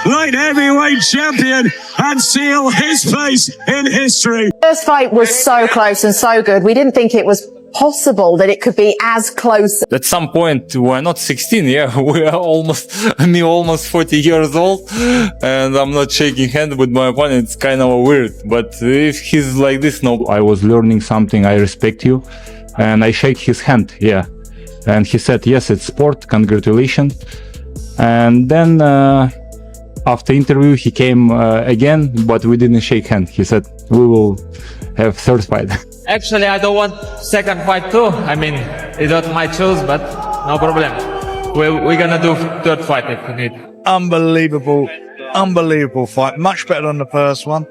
light heavyweight champion and seal his place in history. First fight was so close and so good. We didn't think it was possible that it could be as close. At some point, we're not 16, yeah, we are almost 40 years old, and I'm not shaking hands with my opponent. It's kind of weird, but if he's like this, no. I was learning something, I respect you, and I shake his hand, yeah. And he said, yes, it's sport, congratulations. And then after interview, he came again, but we didn't shake hands. He said, we will have third fight. Actually, I don't want second fight too. I mean, it's not my choice, but no problem. We're gonna do third fight if we need. Unbelievable fight. Much better than the first one.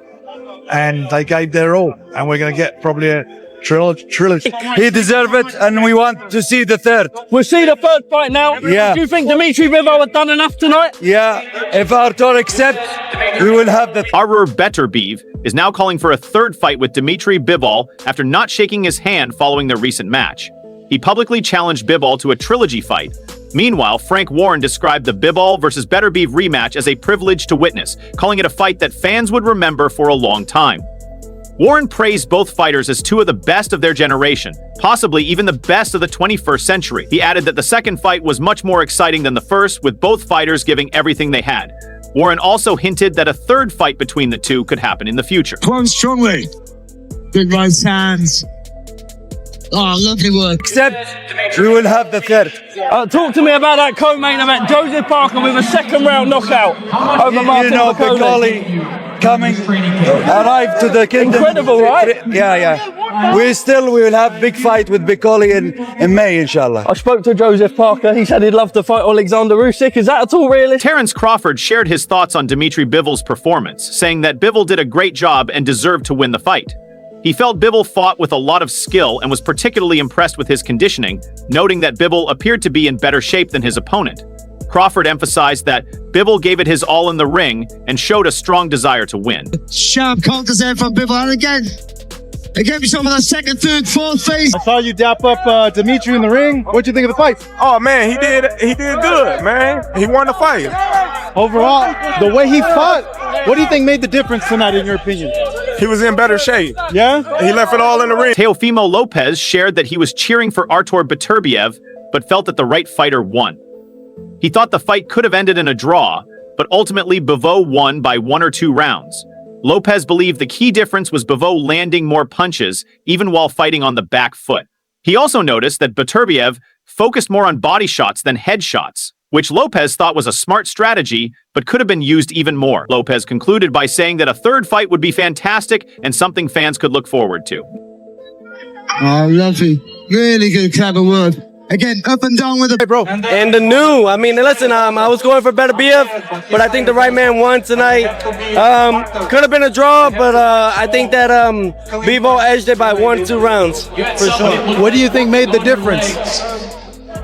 And they gave their all. And we're gonna get probably a trilogy. He deserved it, and we want to see the third. We'll see the third fight now. Yeah. Do you think Dimitri Bivol had done enough tonight? Yeah. If Artur accepts, we will have the... Artur Beterbiev is now calling for a third fight with Dimitri Bivol after not shaking his hand following their recent match. He publicly challenged Bivol to a trilogy fight. Meanwhile, Frank Warren described the Bivol versus Beterbiev rematch as a privilege to witness, calling it a fight that fans would remember for a long time. Warren praised both fighters as two of the best of their generation, possibly even the best of the 21st century. He added that the second fight was much more exciting than the first, with both fighters giving everything they had. Warren also hinted that a third fight between the two could happen in the future. Close strongly. Good right hands. Oh, lovely work. Except, we will have the third. Talk to me about that co-main event. Joseph Parker with a second round knockout over Martin Piccoli coming, arrived to the kingdom. Incredible, right? Yeah. We will have big fight with Piccoli in May, inshallah. I spoke to Joseph Parker. He said he'd love to fight Alexander Usyk. Is that at all realistic? Terence Crawford shared his thoughts on Dimitri Bivol's performance, saying that Bivol did a great job and deserved to win the fight. He felt Bivol fought with a lot of skill and was particularly impressed with his conditioning, noting that Bivol appeared to be in better shape than his opponent. Crawford emphasized that Bivol gave it his all in the ring and showed a strong desire to win. Sharp counters there from Bivol, and again we saw for the second, third, fourth phase. I saw you dap up Dimitri in the ring. What'd you think of the fight? Oh man, he did good, man. He won the fight. Overall, the way he fought, what do you think made the difference tonight in your opinion? He was in better shape. Yeah? He left it all in the ring. Teofimo Lopez shared that he was cheering for Artur Beterbiev, but felt that the right fighter won. He thought the fight could have ended in a draw, but ultimately Bivol won by 1 or 2 rounds. Lopez believed the key difference was Bivol landing more punches, even while fighting on the back foot. He also noticed that Beterbiev focused more on body shots than head shots, which Lopez thought was a smart strategy, but could have been used even more. Lopez concluded by saying that a third fight would be fantastic and something fans could look forward to. Oh, lovely. Really good, clever work. Again, up and down with it, bro. And the new, I mean, listen, I was going for Beterbiev, but I think the right man won tonight. Could have been a draw, but I think that Bivol edged it by 1 or 2 rounds, for sure. What do you think made the difference?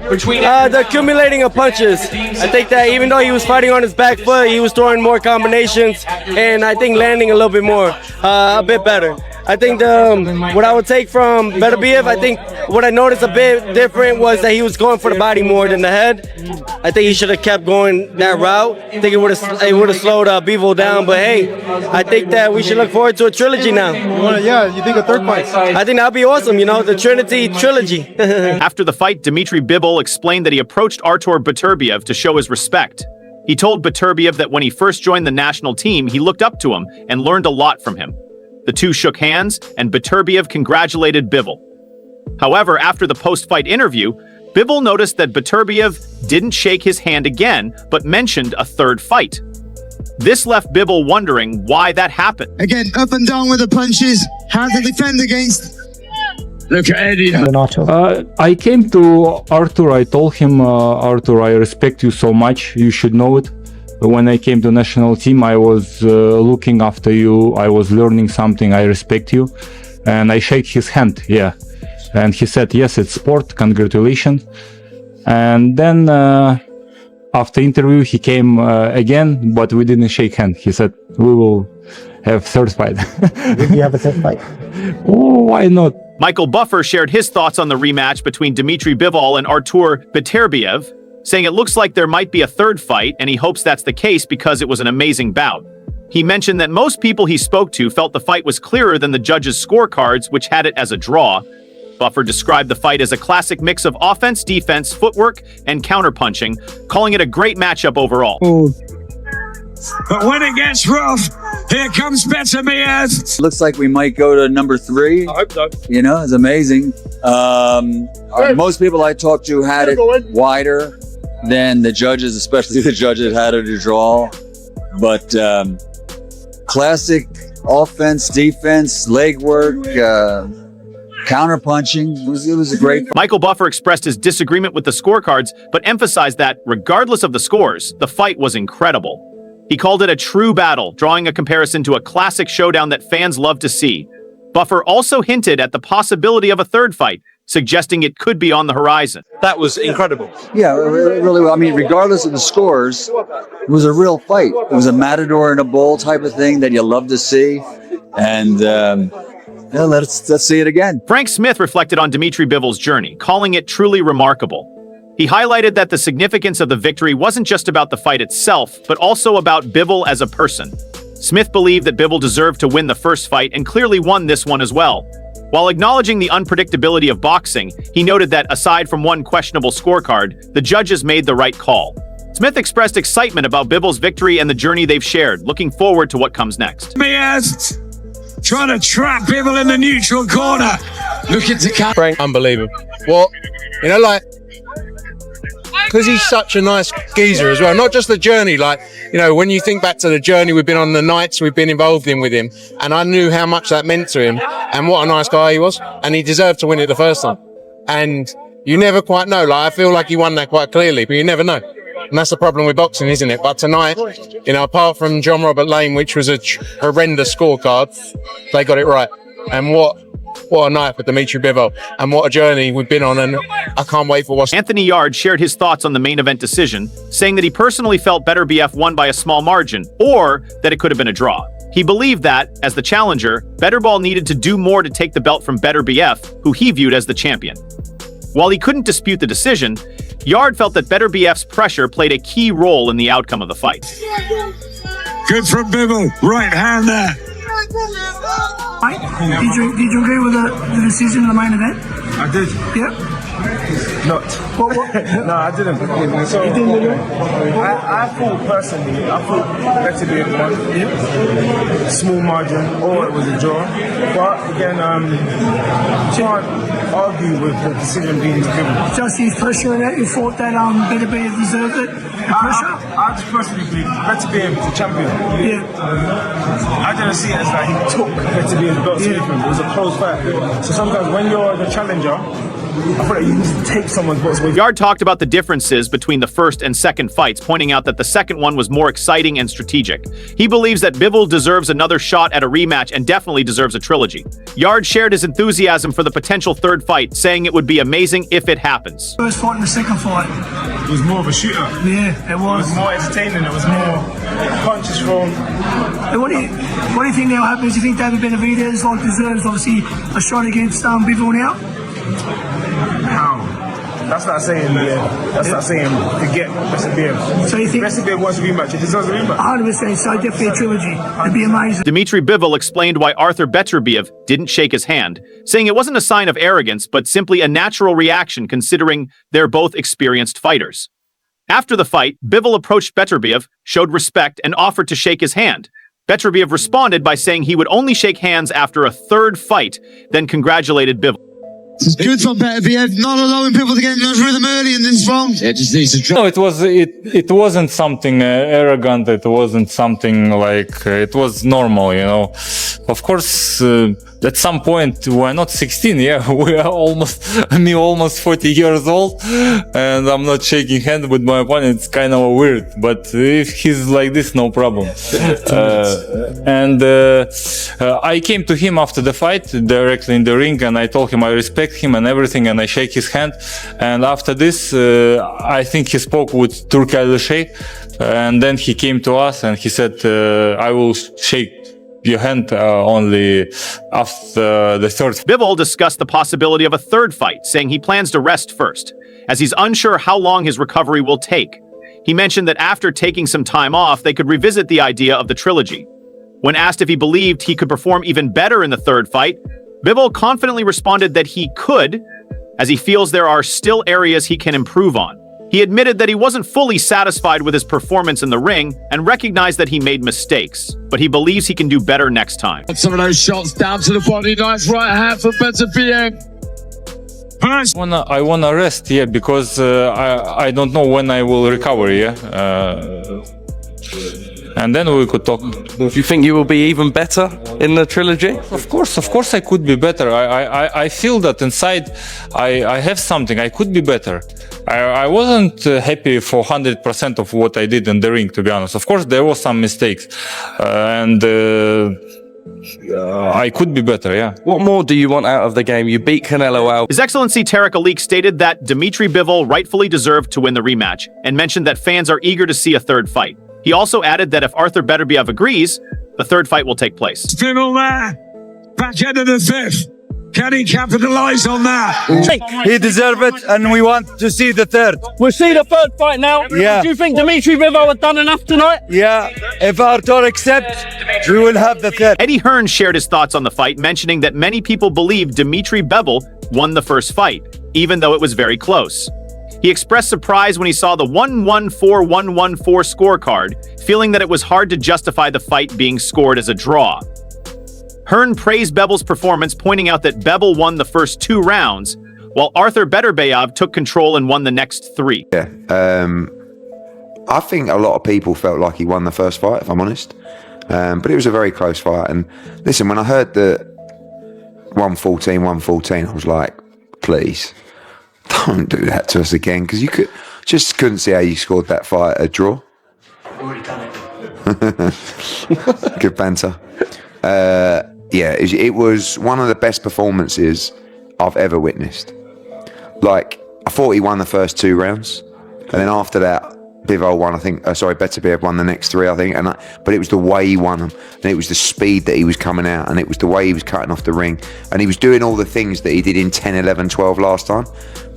The accumulating of punches. I think that even though he was fighting on his back foot, he was throwing more combinations, and I think landing a little bit more, a bit better. I think what I would take from Beterbiev, I think what I noticed a bit different was that he was going for the body more than the head. I think he should have kept going that route. I think it would have slowed Bivol down. But hey, I think that we should look forward to a trilogy now. You think a third fight? I think that'd be awesome. You know, the Trinity trilogy. After the fight, Dimitri Bivol explained that he approached Artur Beterbiev to show his respect. He told Beterbiev that when he first joined the national team, he looked up to him and learned a lot from him. The two shook hands, and Beterbiev congratulated Bivol. However, after the post-fight interview, Bivol noticed that Beterbiev didn't shake his hand again, but mentioned a third fight. This left Bivol wondering why that happened. Again, up and down with the punches. How to defend against. Look at Eddie. I came to Artur, I told him, Artur, I respect you so much, you should know it. When I came to national team, I was looking after you, I was learning something, I respect you. And I shake his hand, yeah. And he said, yes, it's sport, congratulations. And then after interview, he came again, but we didn't shake hands. He said, we will have third fight. Will you have a third fight? Oh, why not? Michael Buffer shared his thoughts on the rematch between Dimitri Bivol and Artur Beterbiev, saying it looks like there might be a third fight, and he hopes that's the case because it was an amazing bout. He mentioned that most people he spoke to felt the fight was clearer than the judges' scorecards, which had it as a draw. Buffer described the fight as a classic mix of offense, defense, footwork, and counterpunching, calling it a great matchup overall. But when it gets rough, here comes Beterbiev. Looks like we might go to number 3. I hope so. You know, it's amazing. Most people I talked to had it wider than the judges, especially the judges had it a draw. But classic offense, defense, leg work, counterpunching. It was a great fight. Michael Buffer expressed his disagreement with the scorecards, but emphasized that, regardless of the scores, the fight was incredible. He called it a true battle, drawing a comparison to a classic showdown that fans love to see. Buffer also hinted at the possibility of a third fight, suggesting it could be on the horizon. That was incredible. Yeah, really. I mean, regardless of the scores, it was a real fight. It was a matador and a bull type of thing that you love to see. And yeah, let's see it again. Frank Smith reflected on Dimitri Bivol's journey, calling it truly remarkable. He highlighted that the significance of the victory wasn't just about the fight itself, but also about Bivol as a person. Smith believed that Bivol deserved to win the first fight and clearly won this one as well. While acknowledging the unpredictability of boxing, he noted that aside from one questionable scorecard, the judges made the right call. Smith expressed excitement about Bivol's victory and the journey they've shared, looking forward to what comes next. Trying to trap Bivol in the neutral corner. Looking to cut. Frank, unbelievable. What? You know, like, because he's such a nice geezer as well. Not just the journey, like, you know, when you think back to the journey we've been on, the nights we've been involved in with him, and I knew how much that meant to him and what a nice guy he was, and he deserved to win it the first time. And you never quite know. Like, I feel like he won that quite clearly, but you never know. And that's the problem with boxing, isn't it? But tonight, you know, apart from John Robert Lane, which was a horrendous scorecard, they got it right. And what a night for Dimitri Bivol, and what a journey we've been on, and I can't wait for what's... Anthony Yarde shared his thoughts on the main event decision, saying that he personally felt Beterbiev won by a small margin, or that it could have been a draw. He believed that, as the challenger, Beterbiev needed to do more to take the belt from Beterbiev, who he viewed as the champion. While he couldn't dispute the decision, Yarde felt that Beterbiev's pressure played a key role in the outcome of the fight. Good from Bivol, right hand there. Did you agree with the decision in the main event? I did. Yeah. Not. What? No, I didn't. So, You didn't agree? I thought personally, Beterbiev won. Small margin, or it was a draw. But again, can't argue with the decision being given. Just his pressure in it, you thought that Beterbiev deserved it? I just personally believe Beterbiev is the champion. Yeah. I didn't see it as like he took Beterbiev's belt away from him. It was a close fight. So sometimes when you're the challenger, I feel like you need to take someone's belts away. Yarde talked about the differences between the first and second fights, pointing out that the second one was more exciting and strategic. He believes that Bivol deserves another shot at a rematch and definitely deserves a trilogy. Yarde shared his enthusiasm for the potential third fight, saying it would be amazing if it happens. First fight and the second fight. It was more of a shooter. Yeah, it was. It was more entertaining. It was more punches thrown. What do you think now happens? Do you think David Benavidez deserves obviously a shot against Bivol now? How? That's not saying That's not saying forget Beterbiev. So you think Beterbiev wants a rematch? It deserves a rematch. 100%. So definitely a trilogy. It'd be amazing. Dimitri Bivol explained why Arthur Beterbiev didn't shake his hand, saying it wasn't a sign of arrogance, but simply a natural reaction considering they're both experienced fighters. After the fight, Bivol approached Beterbiev, showed respect, and offered to shake his hand. Beterbiev responded by saying he would only shake hands after a third fight, then congratulated Bivol. It's good for Beterbiev, not allowing people to get into his rhythm early in this round. Yeah, just needs to try. No, it wasn't something arrogant. It wasn't something like it was normal, you know. Of course, at some point we're not 16. Yeah, we are almost 40 years old, and I'm not shaking hands with my opponent. It's kind of weird. But if he's like this, no problem. I came to him after the fight directly in the ring, and I told him I respect him and everything, and I shake his hand. And after this, I think he spoke with Turki Alalshikh, and then he came to us and he said, I will shake your hand only after the third. Bivol discussed the possibility of a third fight, saying he plans to rest first, as he's unsure how long his recovery will take. He mentioned that after taking some time off, they could revisit the idea of the trilogy. When asked if he believed he could perform even better in the third fight, Bivol confidently responded that he could, as he feels there are still areas he can improve on. He admitted that he wasn't fully satisfied with his performance in the ring and recognized that he made mistakes, but he believes he can do better next time. Some of those shots down to the body, nice right hand for Beterbiev. I wanna rest, yeah, because I don't know when I will recover, yeah. And then we could talk. Do you think you will be even better in the trilogy? Of course I could be better. I feel that inside I have something. I could be better. I wasn't happy for 100% of what I did in the ring, to be honest. Of course, there were some mistakes. And I could be better, yeah. What more do you want out of the game? You beat Canelo out. His Excellency Turki Alalshikh stated that Dimitri Bivol rightfully deserved to win the rematch and mentioned that fans are eager to see a third fight. He also added that if Arthur Beterbiev agrees, the third fight will take place. Bivol there, back end of the fifth. Can he capitalize on that? He deserved it, and we want to see the third. We'll see the third fight now. Yeah. Do you think Dimitri Bivol has done enough tonight? Yeah, if Arthur accepts, we will have the third. Eddie Hearn shared his thoughts on the fight, mentioning that many people believe Dimitri Bivol won the first fight, even though it was very close. He expressed surprise when he saw the 114-114 scorecard, feeling that it was hard to justify the fight being scored as a draw. Hearn praised Bivol's performance, pointing out that Bivol won the first 2 rounds, while Arthur Beterbiev took control and won the next 3. Yeah, I think a lot of people felt like he won the first fight, if I'm honest. But it was a very close fight. And listen, when I heard the 114, I was like, please, don't do that to us again, because you couldn't see how you scored that fight a draw. Good banter. Yeah, it was one of the best performances I've ever witnessed. Like, I thought he won the first 2 rounds, and then after that, Bivol won, I think, Beterbiev won the next 3, I think, but it was the way he won them, and it was the speed that he was coming out, and it was the way he was cutting off the ring, and he was doing all the things that he did in 10, 11, 12 last time,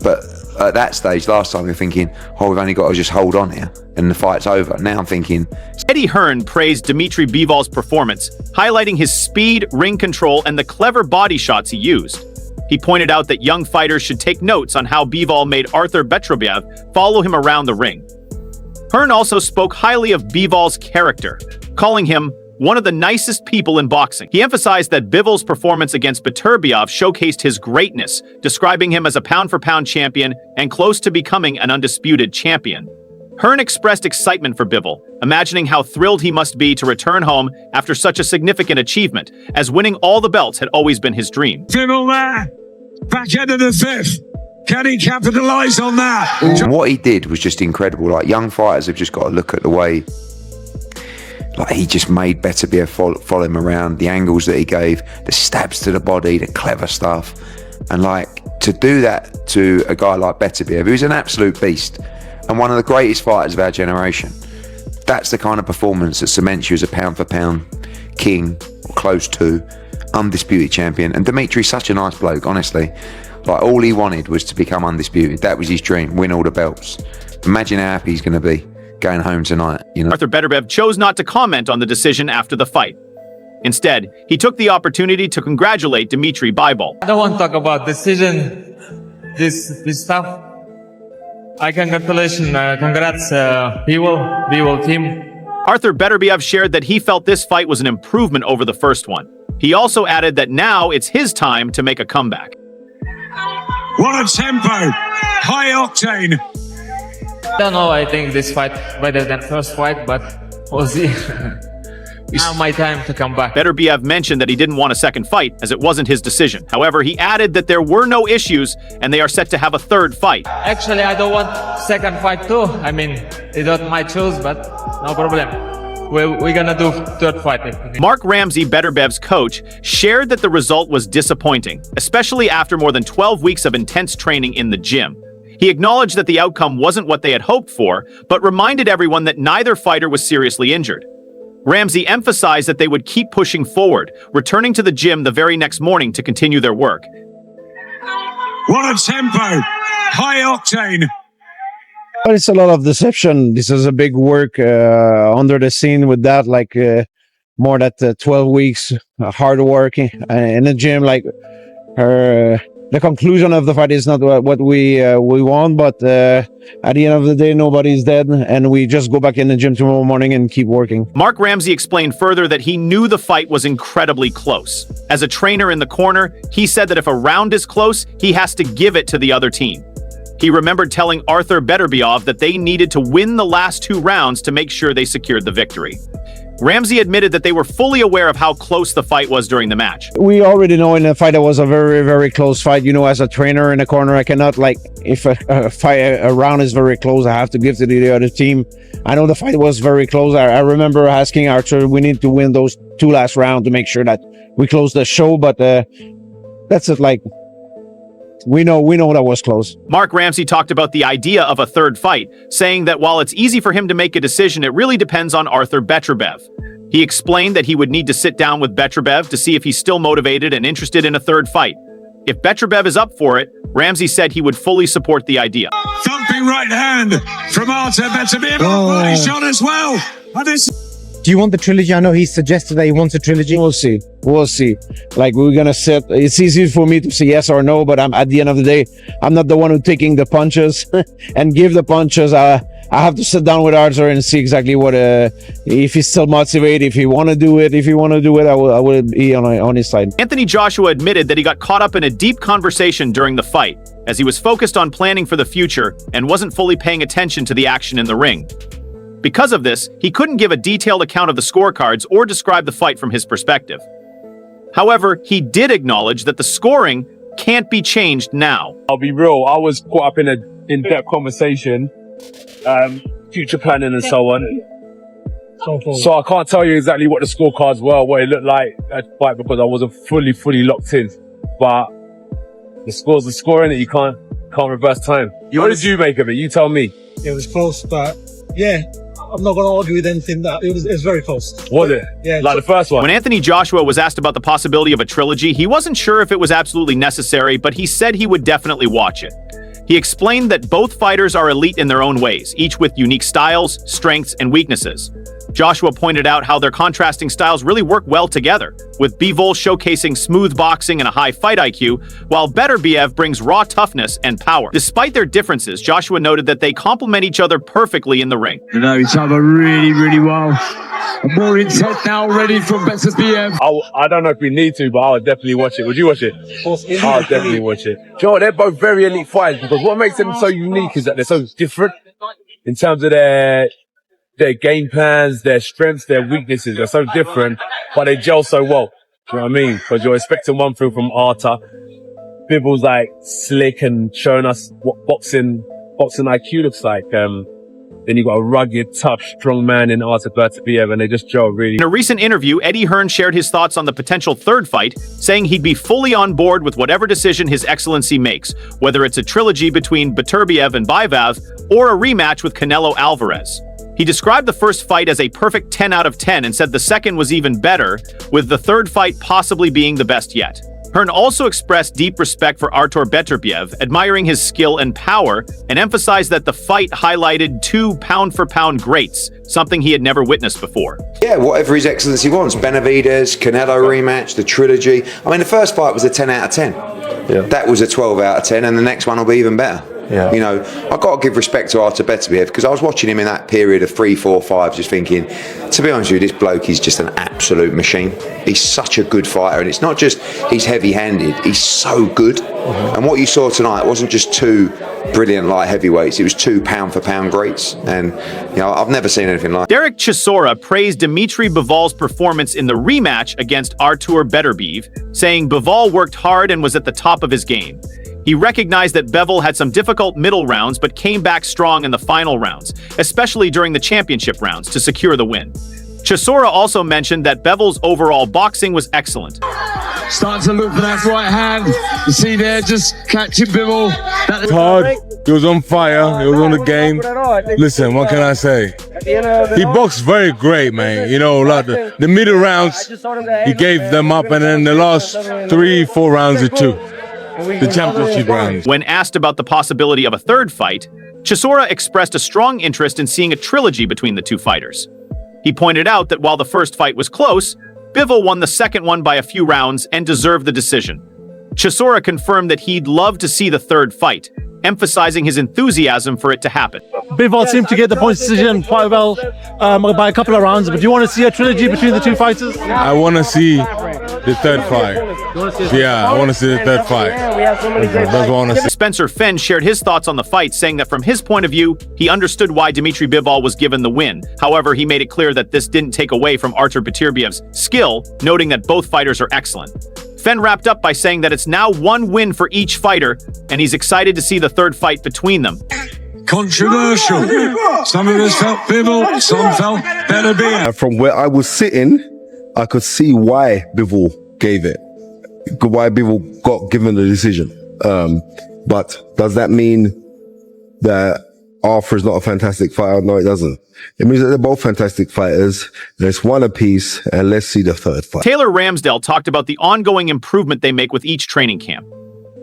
but at that stage, last time, we were thinking, oh, we've only got to just hold on here, and the fight's over. Now I'm thinking... Eddie Hearn praised Dimitri Bivol's performance, highlighting his speed, ring control, and the clever body shots he used. He pointed out that young fighters should take notes on how Bivol made Arthur Beterbiev follow him around the ring. Hearn also spoke highly of Bivol's character, calling him one of the nicest people in boxing. He emphasized that Bivol's performance against Beterbiev showcased his greatness, describing him as a pound-for-pound champion and close to becoming an undisputed champion. Hearn expressed excitement for Bivol, imagining how thrilled he must be to return home after such a significant achievement, as winning all the belts had always been his dream. Bivol there, back end of the fifth. Can he capitalize on that? What he did was just incredible. Like, young fighters have just got to look at the way, like, he just made Beterbiev follow him around, the angles that he gave, the stabs to the body, the clever stuff. And, like, to do that to a guy like Beterbiev, who's an absolute beast and one of the greatest fighters of our generation, that's the kind of performance that cements you as a pound-for-pound king, or close to, undisputed champion. And Dimitri's such a nice bloke, honestly. Like, all he wanted was to become undisputed. That was his dream, win all the belts. Imagine how happy he's going to be going home tonight, you know. Arthur Beterbiev chose not to comment on the decision after the fight. Instead, he took the opportunity to congratulate Dimitri Bivol. I don't want to talk about decision, this stuff. Congrats, Bivol team. Arthur Beterbiev shared that he felt this fight was an improvement over the first one. He also added that now it's his time to make a comeback. What a tempo, high octane. I don't know, I think this fight better than first fight, but we'll see. Now my time to come back. Beterbiev mentioned that he didn't want a second fight, as it wasn't his decision. However, he added that there were no issues, and they are set to have a third fight. Actually, I don't want second fight too. I mean, it's not my choice, but no problem. We're gonna do third fight. Mark Ramsey, Beterbiev's coach, shared that the result was disappointing, especially after more than 12 weeks of intense training in the gym. He acknowledged that the outcome wasn't what they had hoped for, but reminded everyone that neither fighter was seriously injured. Ramsey emphasized that they would keep pushing forward, returning to the gym the very next morning to continue their work. What a tempo! High octane! But it's a lot of deception. This is a big work under the scene with that, like more than 12 weeks hard work in the gym. Like the conclusion of the fight is not what we want, but at the end of the day, nobody's dead, and we just go back in the gym tomorrow morning and keep working. Mark Ramsey explained further that he knew the fight was incredibly close. As a trainer in the corner, he said that if a round is close, he has to give it to the other team. He remembered telling Artur Beterbiev that they needed to win the last 2 rounds to make sure they secured the victory. Ramsey admitted that they were fully aware of how close the fight was during the match. We already know in the fight it was a very, very close fight. You know, as a trainer in the corner, I cannot, like, if a round is very close, I have to give to the other team. I know the fight was very close. I remember asking Artur, we need to win those 2 last rounds to make sure that we close the show, but that's it, like, we know that was close. Mark Ramsey talked about the idea of a third fight, saying that while it's easy for him to make a decision, it really depends on Artur Beterbiev. He explained that he would need to sit down with Beterbiev to see if he's still motivated and interested in a third fight. If Beterbiev is up for it, Ramsey said he would fully support the idea. Thumping right hand from Artur Beterbiev. Body shot as well. Do you want the trilogy? I know he suggested that he wants a trilogy. We'll see. We'll see. Like, we're gonna sit. It's easy for me to say yes or no, but at the end of the day, I'm not the one who's taking the punches and give the punches. I have to sit down with Artur and see exactly what if he's still motivated, if he want to do it. If he want to do it, I will be on his side. Anthony Joshua admitted that he got caught up in a deep conversation during the fight, as he was focused on planning for the future and wasn't fully paying attention to the action in the ring. Because of this, he couldn't give a detailed account of the scorecards or describe the fight from his perspective. However, he did acknowledge that the scoring can't be changed now. I'll be real, I was caught up in an in-depth conversation, future planning and so on. So I can't tell you exactly what the scorecards were, what it looked like at the fight, because I wasn't fully locked in. But the score's the score, innit? You can't reverse time. What did you make of it? You tell me. It was close, but yeah, I'm not going to argue with anything. That it was very close. Was it? Yeah. Like the first one? When Anthony Joshua was asked about the possibility of a trilogy, he wasn't sure if it was absolutely necessary, but he said he would definitely watch it. He explained that both fighters are elite in their own ways, each with unique styles, strengths, and weaknesses. Joshua pointed out how their contrasting styles really work well together, with Bivol showcasing smooth boxing and a high fight IQ, while Beterbiev brings raw toughness and power. Despite their differences, Joshua noted that they complement each other perfectly in the ring. They know each other really well. More intent now ready from Beterbiev. I don't know if we need to, but I would definitely watch it. Would you watch it? I would definitely watch it. Do you know what? They're both very elite fighters, because what makes them so unique is that they're so different in terms of their game plans, their strengths, their weaknesses. They're so different, but they gel so well. Do you know what I mean? Because you're expecting one thing from Artur. Bivol's like slick and showing us what boxing IQ looks like. Then you got a rugged, tough, strong man in Artur Beterbiev, and they just gel really. In a recent interview, Eddie Hearn shared his thoughts on the potential third fight, saying he'd be fully on board with whatever decision His Excellency makes, whether it's a trilogy between Beterbiev and Bivol or a rematch with Canelo Alvarez. He described the first fight as a perfect 10 out of 10 and said the second was even better, with the third fight possibly being the best yet. Hearn also expressed deep respect for Artur Beterbiev, admiring his skill and power, and emphasized that the fight highlighted 2 pound-for-pound greats, something he had never witnessed before. Yeah, whatever His Excellency wants. Benavidez, Canelo rematch, the trilogy. I mean, the first fight was a 10 out of 10. Yeah. That was a 12 out of 10, and the next one will be even better. Yeah. You know, I've got to give respect to Artur Beterbiev, because I was watching him in that period of 3, 4, 5, just thinking, to be honest with you, this bloke is just an absolute machine. He's such a good fighter, and it's not just he's heavy-handed, he's so good. And what you saw tonight wasn't just 2 brilliant light heavyweights, it was 2 pound-for-pound greats, and you know, I've never seen anything like it. Derek Chisora praised Dimitri Bivol's performance in the rematch against Artur Beterbiev, saying Bivol worked hard and was at the top of his game. He recognized that Bivol had some difficult middle rounds, but came back strong in the final rounds, especially during the championship rounds, to secure the win. Chisora also mentioned that Bivol's overall boxing was excellent. Starting to look for that right hand. You see there, just catching Bivol. Hard. He was on fire. He was on the game. Listen, what can I say? He boxed very great, man. You know, like the middle rounds, he gave them up, and then the last 3-4 rounds, he took the championship rounds. When asked about the possibility of a third fight, Chisora expressed a strong interest in seeing a trilogy between the two fighters. He pointed out that while the first fight was close, Bivol won the second one by a few rounds and deserved the decision. Chisora confirmed that he'd love to see the third fight, emphasizing his enthusiasm for it to happen. Bivol seemed to get the points decision quite well by a couple of rounds, but do you want to see a trilogy between the two fighters? I want to see the third fight. Yeah, I want to see the third fight. That's what I want to see. Spencer Fenn shared his thoughts on the fight, saying that from his point of view, he understood why Dmitry Bivol was given the win. However, he made it clear that this didn't take away from Artur Beterbiev's skill, noting that both fighters are excellent. Fenn wrapped up by saying that it's now one win for each fighter, and he's excited to see the third fight between them. Controversial. Some of us felt Bivol, some felt Beterbiev. From where I was sitting, I could see why Bivol gave it. Why Bivol got given the decision. But does that mean that Arthur is not a fantastic fighter? No, it doesn't. It means that they're both fantastic fighters. There's one apiece, and let's see the third fight. Taylor Ramsdale talked about the ongoing improvement they make with each training camp.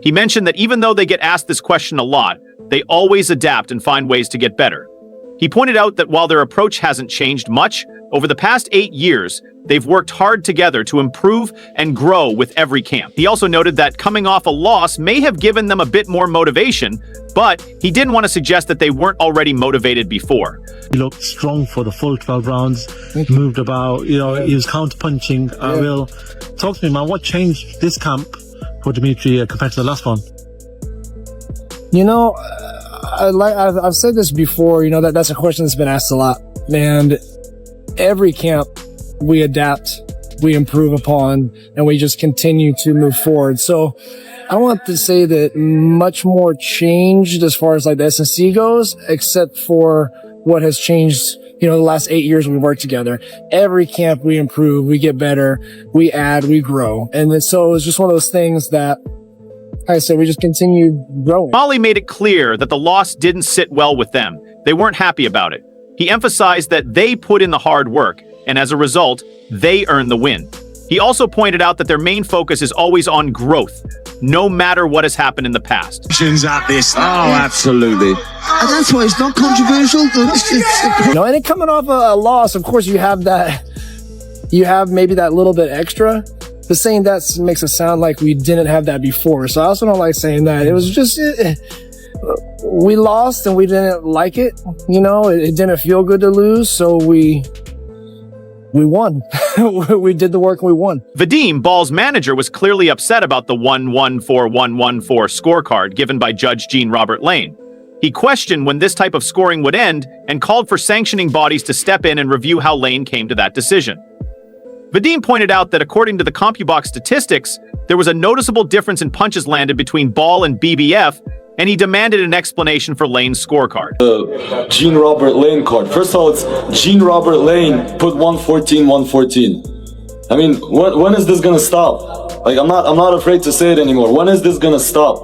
He mentioned that even though they get asked this question a lot, they always adapt and find ways to get better. He pointed out that while their approach hasn't changed much, over the past 8 years, they've worked hard together to improve and grow with every camp. He also noted that coming off a loss may have given them a bit more motivation, but he didn't want to suggest that they weren't already motivated before. He looked strong for the full 12 rounds, moved about, he was counter-punching. Will, talk to me, man, what changed this camp for Dmitry compared to the last one? You know, I've said this before, that's a question that's been asked a lot. And every camp, we adapt, we improve upon, and we just continue to move forward. So I don't want to say that much more changed as far as like the SNC goes, except for what has changed, the last 8 years we've worked together. Every camp we improve, we get better, we add, we grow. And then, so it's just one of those things that, like I said, we just continue growing. Molly made it clear that the loss didn't sit well with them. They weren't happy about it. He emphasized that they put in the hard work, and as a result, they earned the win. He also pointed out that their main focus is always on growth, no matter what has happened in the past. At this. Oh, absolutely. And that's why it's not controversial. And then coming off a loss, of course, you have maybe that little bit extra. But saying that makes it sound like we didn't have that before. So I also don't like saying that. It was just, we lost and we didn't like it. It didn't feel good to lose. So we won. We did the work and we won. Vadim, Ball's manager, was clearly upset about the 1-1-4-1-1-4 scorecard given by Judge Jean-Robert Lane. He questioned when this type of scoring would end and called for sanctioning bodies to step in and review how Lane came to that decision. Vadim pointed out that according to the CompuBox statistics, there was a noticeable difference in punches landed between Ball and BBF, and he demanded an explanation for Lane's scorecard. The Jean-Robert Lane card. First of all, it's Jean-Robert Lane put 114. I mean, when is this gonna stop? Like, I'm not afraid to say it anymore. When is this gonna stop?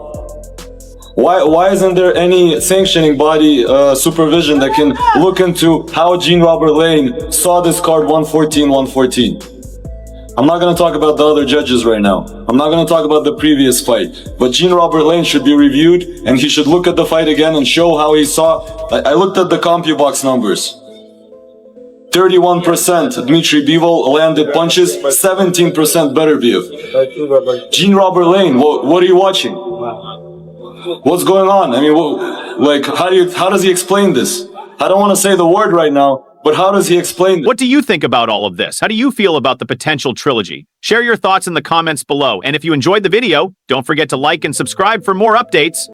Why isn't there any sanctioning body supervision that can look into how Jean-Robert Lane saw this card 114? I'm not going to talk about the other judges right now. I'm not going to talk about the previous fight. But Jean-Robert Lane should be reviewed, and he should look at the fight again and show how he saw. I looked at the CompuBox numbers. 31% Dmitry Bivol landed punches, 17% Beterbiev. Jean-Robert Lane, what are you watching? What's going on? I mean, how does he explain this? I don't want to say the word right now, but how does he explain this? What do you think about all of this? How do you feel about the potential trilogy? Share your thoughts in the comments below. And if you enjoyed the video, don't forget to like and subscribe for more updates.